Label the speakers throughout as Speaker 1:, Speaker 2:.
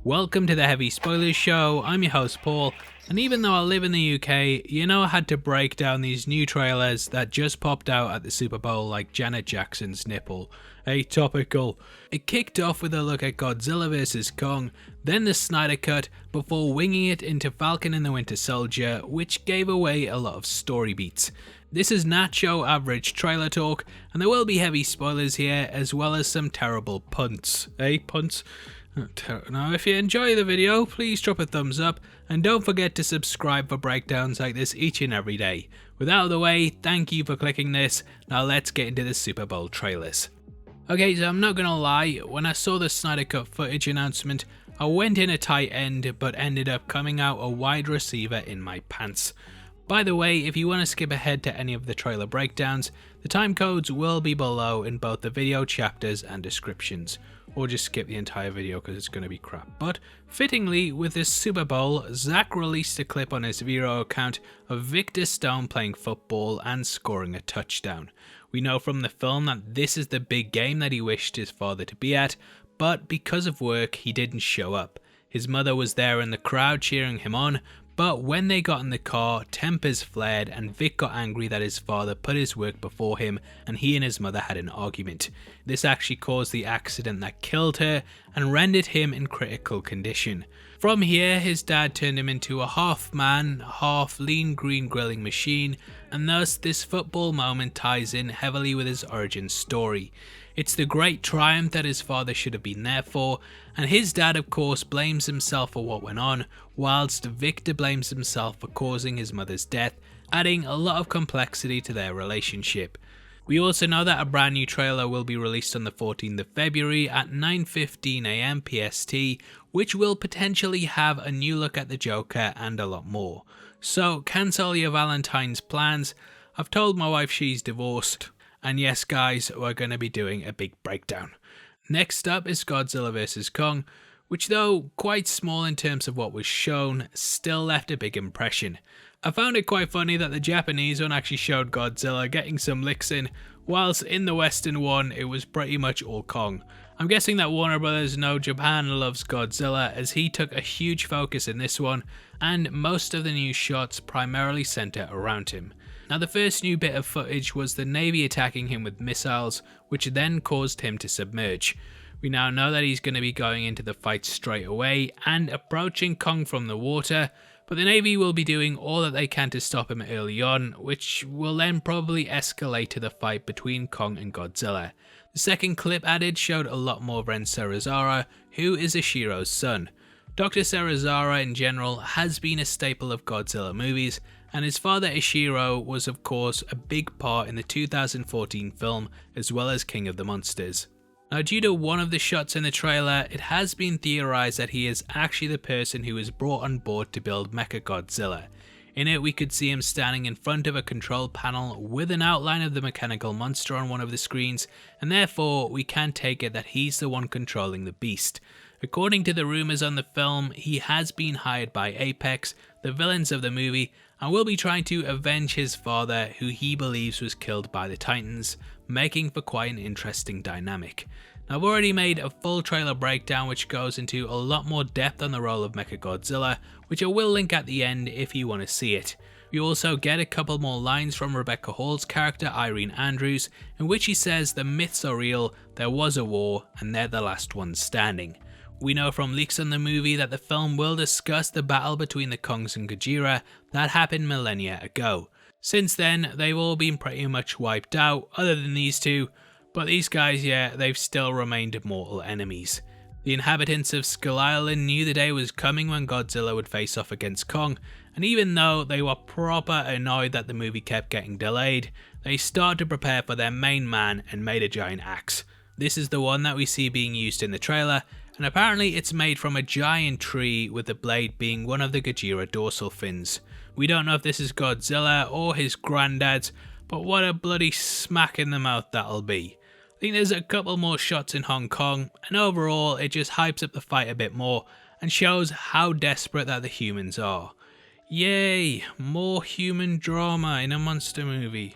Speaker 1: Welcome to the Heavy Spoilers Show. I'm your host Paul, and even though I live in the UK, you know I had to break down these new trailers that just popped out at the Superbowl, like Janet Jackson's nipple. Topical. It kicked off with a look at Godzilla vs Kong, then the Snyder cut, before winging it into Falcon and the Winter Soldier, which gave away a lot of story beats. This is Nacho Average Trailer Talk, and there will be heavy spoilers here, as well as some terrible punts. Punts? Now if you enjoy the video, please drop a thumbs up, and don't forget to subscribe for breakdowns like this each and every day. With that out of the way, thank you for clicking this. Now let's get into the Super Bowl trailers. Okay, so I'm not gonna lie, when I saw the Snyder Cut footage announcement, I went in a tight end but ended up coming out a wide receiver in my pants. By the way, if you want to skip ahead to any of the trailer breakdowns, the time codes will be below in both the video chapters and descriptions. Or just skip the entire video because it's going to be crap. But fittingly, with this Super Bowl, Zack released a clip on his Vero account of Victor Stone playing football and scoring a touchdown. We know from the film that this is the big game that he wished his father to be at, but because of work he didn't show up. His mother was there in the crowd cheering him on, but when they got in the car, tempers flared and Vic got angry that his father put his work before him and he and his mother had an argument. This actually caused the accident that killed her and rendered him in critical condition. From here, his dad turned him into a half man, half lean green grilling machine, and thus this football moment ties in heavily with his origin story. It's the great triumph that his father should have been there for, and his dad of course blames himself for what went on, whilst Victor blames himself for causing his mother's death, adding a lot of complexity to their relationship. We also know that a brand new trailer will be released on the 14th of February at 9:15 AM PST, which will potentially have a new look at the Joker and a lot more. So cancel your Valentine's plans. I've told my wife she's divorced. And yes guys, we're going to be doing a big breakdown. Next up is Godzilla vs Kong, which though quite small in terms of what was shown, still left a big impression. I found it quite funny that the Japanese one actually showed Godzilla getting some licks in, whilst in the Western one it was pretty much all Kong. I'm guessing that Warner Brothers know Japan loves Godzilla, as he took a huge focus in this one, and most of the new shots primarily centre around him. Now the first new bit of footage was the Navy attacking him with missiles, which then caused him to submerge. We now know that he's going to be going into the fight straight away and approaching Kong from the water, but the Navy will be doing all that they can to stop him early on, which will then probably escalate to the fight between Kong and Godzilla. The second clip added showed a lot more of Ren Serizawa, who is Ishiro's son. Dr. Serizawa in general has been a staple of Godzilla movies, and his father Ishiro was of course a big part in the 2014 film as well as King of the Monsters. Now due to one of the shots in the trailer, it has been theorized that he is actually the person who was brought on board to build Mechagodzilla. In it we could see him standing in front of a control panel with an outline of the mechanical monster on one of the screens, and therefore we can take it that he's the one controlling the beast. According to the rumours on the film, he has been hired by Apex, the villains of the movie, and will be trying to avenge his father, who he believes was killed by the Titans, making for quite an interesting dynamic. Now I've already made a full trailer breakdown which goes into a lot more depth on the role of Mechagodzilla, which I will link at the end if you want to see it. We also get a couple more lines from Rebecca Hall's character Irene Andrews, in which he says the myths are real, there was a war, and they're the last ones standing. We know from leaks on the movie that the film will discuss the battle between the Kongs and Gojira that happened millennia ago. Since then, they've all been pretty much wiped out, other than these two, but these guys, yeah, they've still remained mortal enemies. The inhabitants of Skull Island knew the day was coming when Godzilla would face off against Kong, and even though they were proper annoyed that the movie kept getting delayed, they started to prepare for their main man and made a giant axe. This is the one that we see being used in the trailer, and apparently it's made from a giant tree, with the blade being one of the Gojira dorsal fins. We don't know if this is Godzilla or his granddad's, but what a bloody smack in the mouth that'll be. I think there's a couple more shots in Hong Kong, and overall it just hypes up the fight a bit more and shows how desperate that the humans are. Yay, more human drama in a monster movie.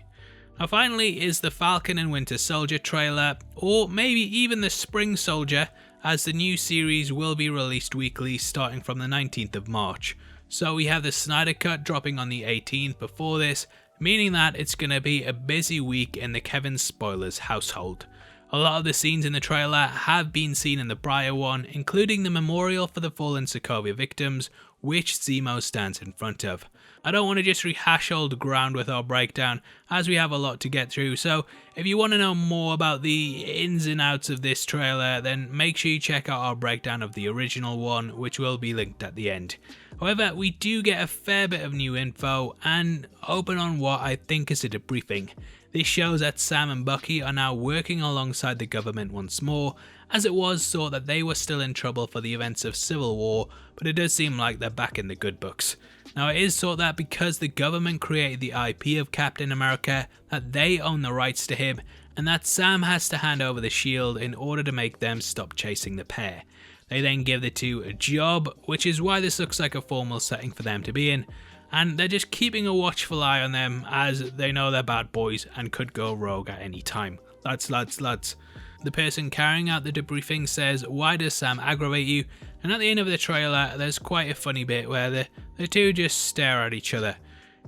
Speaker 1: Now finally is the Falcon and Winter Soldier trailer, or maybe even the Spring Soldier, as the new series will be released weekly starting from the 19th of March. So we have the Snyder cut dropping on the 18th before this, meaning that it's going to be a busy week in the Kevin Spoilers household. A lot of the scenes in the trailer have been seen in the prior one, including the memorial for the fallen Sokovia victims, which Zemo stands in front of. I don't want to just rehash old ground with our breakdown, as we have a lot to get through, so if you want to know more about the ins and outs of this trailer, then make sure you check out our breakdown of the original one, which will be linked at the end. However, we do get a fair bit of new info, and open on what I think is a debriefing. This shows that Sam and Bucky are now working alongside the government once more, as it was thought that they were still in trouble for the events of Civil War, but it does seem like they're back in the good books. Now it is thought that because the government created the IP of Captain America, that they own the rights to him, and that Sam has to hand over the shield in order to make them stop chasing the pair. They then give the two a job, which is why this looks like a formal setting for them to be in, and they're just keeping a watchful eye on them as they know they're bad boys and could go rogue at any time. Lads. The person carrying out the debriefing says, "Why does Sam aggravate you?" And at the end of the trailer, there's quite a funny bit where the two just stare at each other.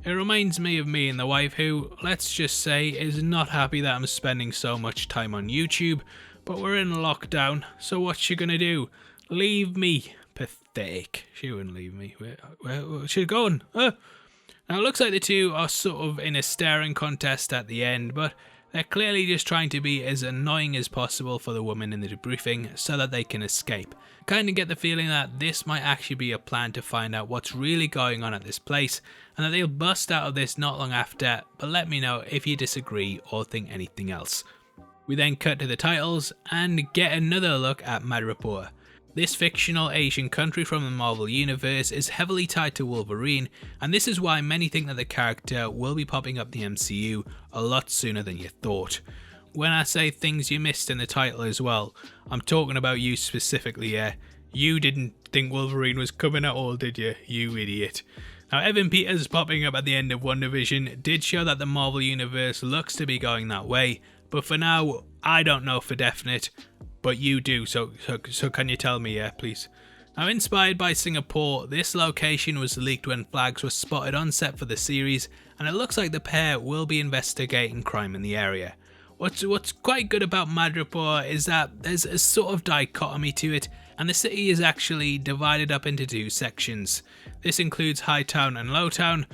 Speaker 1: It reminds me of me and the wife who, let's just say, is not happy that I'm spending so much time on YouTube, but we're in lockdown, so what's she gonna do? Leave me? Pathetic. She wouldn't leave me. Where she's going? Now it looks like the two are sort of in a staring contest at the end, but they're clearly just trying to be as annoying as possible for the woman in the debriefing so that they can escape. Kind of get the feeling that this might actually be a plan to find out what's really going on at this place, and that they'll bust out of this not long after, but let me know if you disagree or think anything else. We then cut to the titles and get another look at Madripoor. This fictional Asian country from the Marvel Universe is heavily tied to Wolverine, and this is why many think that the character will be popping up the MCU a lot sooner than you thought. When I say things you missed in the title as well, I'm talking about you specifically here. You didn't think Wolverine was coming at all, did you? You idiot. Now, Evan Peters popping up at the end of WandaVision did show that the Marvel Universe looks to be going that way, but for now, I don't know for definite. But you do, so can you tell me, please? Now, inspired by Singapore, this location was leaked when flags were spotted on set for the series, and it looks like the pair will be investigating crime in the area. What's quite good about Madripoor is that there's a sort of dichotomy to it, and the city is actually divided up into two sections. This includes Hightown and Lowtown,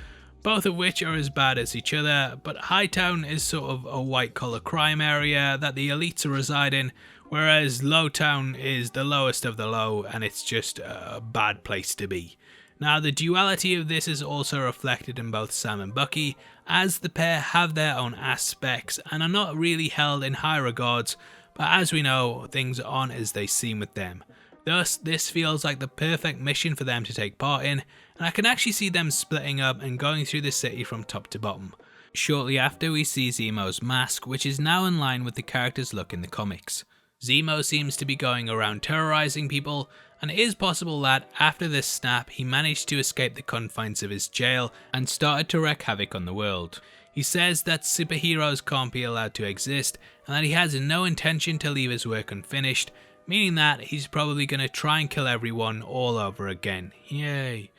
Speaker 1: both of which are as bad as each other, but Hightown is sort of a white-collar crime area that the elites reside in, whereas Lowtown is the lowest of the low and it's just a bad place to be. Now, the duality of this is also reflected in both Sam and Bucky, as the pair have their own aspects and are not really held in high regards, but as we know, things aren't as they seem with them. Thus, this feels like the perfect mission for them to take part in, and I can actually see them splitting up and going through the city from top to bottom. Shortly after, we see Zemo's mask, which is now in line with the character's look in the comics. Zemo seems to be going around terrorizing people, and it is possible that after this snap he managed to escape the confines of his jail and started to wreak havoc on the world. He says that superheroes can't be allowed to exist and that he has no intention to leave his work unfinished, meaning that he's probably going to try and kill everyone all over again. Yay.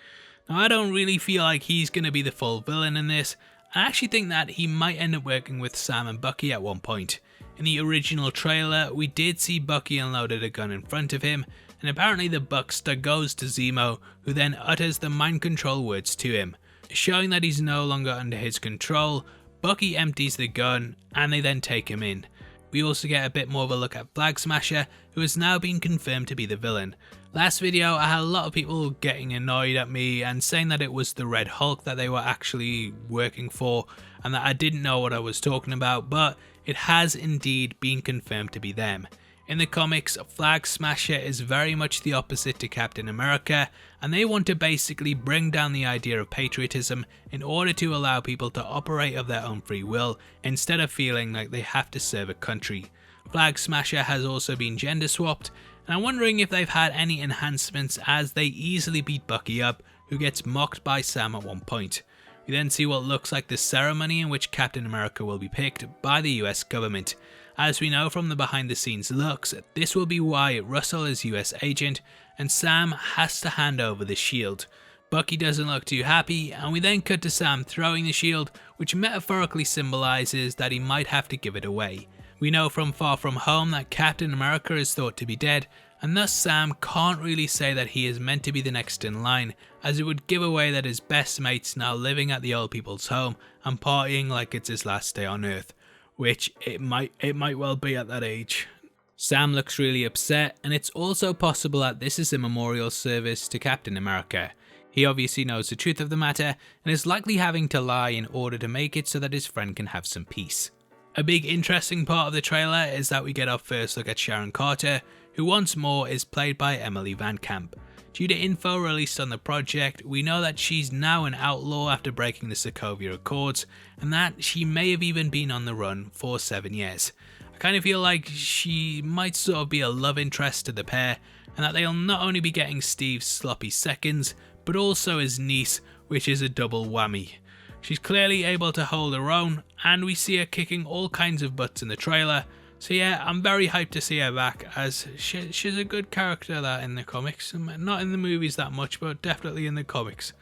Speaker 1: Now, I don't really feel like he's going to be the full villain in this. I actually think that he might end up working with Sam and Bucky at one point. In the original trailer, we did see Bucky unloaded a gun in front of him, and apparently the buckster goes to Zemo, who then utters the mind control words to him. Showing that he's no longer under his control, Bucky empties the gun, and they then take him in. We also get a bit more of a look at Flag Smasher, who has now been confirmed to be the villain. Last video, I had a lot of people getting annoyed at me and saying that it was the Red Hulk that they were actually working for, and that I didn't know what I was talking about, but it has indeed been confirmed to be them. In the comics, Flag Smasher is very much the opposite to Captain America, and they want to basically bring down the idea of patriotism in order to allow people to operate of their own free will instead of feeling like they have to serve a country. Flag Smasher has also been gender swapped, and I'm wondering if they've had any enhancements as they easily beat Bucky up, who gets mocked by Sam at one point. We then see what looks like the ceremony in which Captain America will be picked by the US government. As we know from the behind the scenes looks, this will be why Russell is US agent and Sam has to hand over the shield. Bucky doesn't look too happy, and we then cut to Sam throwing the shield, which metaphorically symbolises that he might have to give it away. We know from Far From Home that Captain America is thought to be dead, and thus Sam can't really say that he is meant to be the next in line, as it would give away that his best mate's now living at the old people's home and partying like it's his last day on Earth, which it might well be at that age. Sam looks really upset, and it's also possible that this is a memorial service to Captain America. He obviously knows the truth of the matter and is likely having to lie in order to make it so that his friend can have some peace. A big interesting part of the trailer is that we get our first look at Sharon Carter, who once more is played by Emily Van Camp. Due to info released on the project, we know that she's now an outlaw after breaking the Sokovia Accords, and that she may have even been on the run for 7 years. I kind of feel like she might sort of be a love interest to the pair, and that they'll not only be getting Steve's sloppy seconds, but also his niece, which is a double whammy. She's clearly able to hold her own, and we see her kicking all kinds of butts in the trailer. So yeah, I'm very hyped to see her back, as she's a good character that in the comics. Not in the movies that much, but definitely in the comics.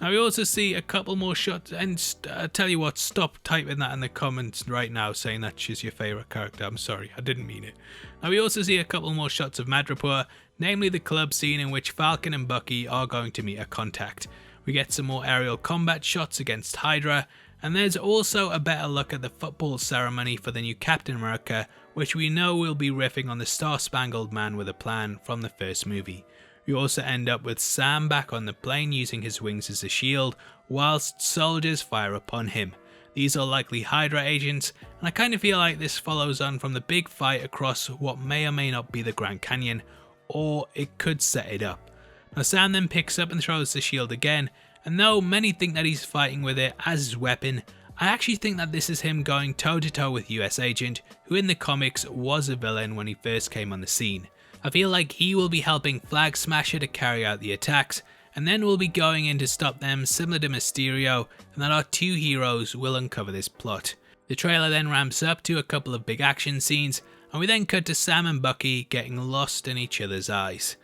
Speaker 1: Now we also see a couple more shots, and I tell you what, stop typing that in the comments right now saying that she's your favourite character. I'm sorry, I didn't mean it. Now we also see a couple more shots of Madripoor, namely the club scene in which Falcon and Bucky are going to meet a contact. We get some more aerial combat shots against Hydra, and there's also a better look at the football ceremony for the new Captain America, which we know will be riffing on the Star-Spangled Man with a Plan from the first movie. We also end up with Sam back on the plane using his wings as a shield, whilst soldiers fire upon him. These are likely Hydra agents, and I kind of feel like this follows on from the big fight across what may or may not be the Grand Canyon, or it could set it up. Now Sam then picks up and throws the shield again, and though many think that he's fighting with it as his weapon, I actually think that this is him going toe to toe with US Agent, who in the comics was a villain when he first came on the scene. I feel like he will be helping Flag Smasher to carry out the attacks, and then we'll be going in to stop them similar to Mysterio, and that our two heroes will uncover this plot. The trailer then ramps up to a couple of big action scenes, and we then cut to Sam and Bucky getting lost in each other's eyes.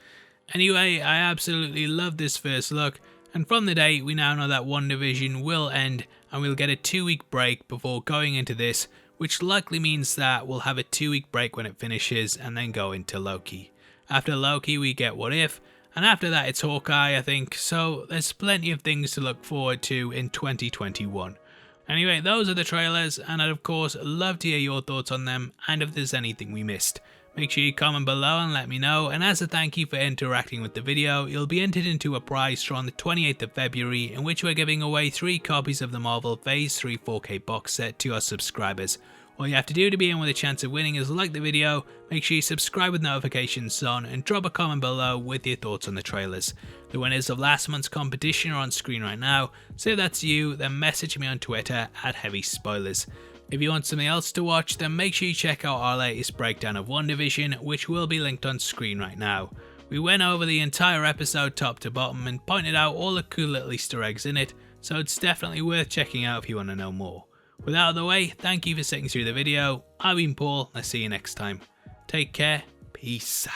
Speaker 1: Anyway, I absolutely love this first look, and from the date we now know that WandaVision will end and we'll get a 2-week break before going into this, which likely means that we'll have a 2-week break when it finishes and then go into Loki. After Loki we get What If, and after that it's Hawkeye I think, so there's plenty of things to look forward to in 2021. Anyway, those are the trailers, and I'd of course love to hear your thoughts on them and if there's anything we missed. Make sure you comment below and let me know, and as a thank you for interacting with the video, you'll be entered into a prize draw on the 28th of February in which we're giving away 3 copies of the Marvel Phase 3 4K box set to our subscribers. All you have to do to be in with a chance of winning is like the video, make sure you subscribe with notifications on, and drop a comment below with your thoughts on the trailers. The winners of last month's competition are on screen right now, so if that's you, then message me on Twitter at HeavySpoilers. If you want something else to watch, then make sure you check out our latest breakdown of WandaVision, which will be linked on screen right now. We went over the entire episode top to bottom and pointed out all the cool little Easter eggs in it, so it's definitely worth checking out if you want to know more. With that out of the way, thank you for sitting through the video. I've been Paul, I'll see you next time. Take care, peace.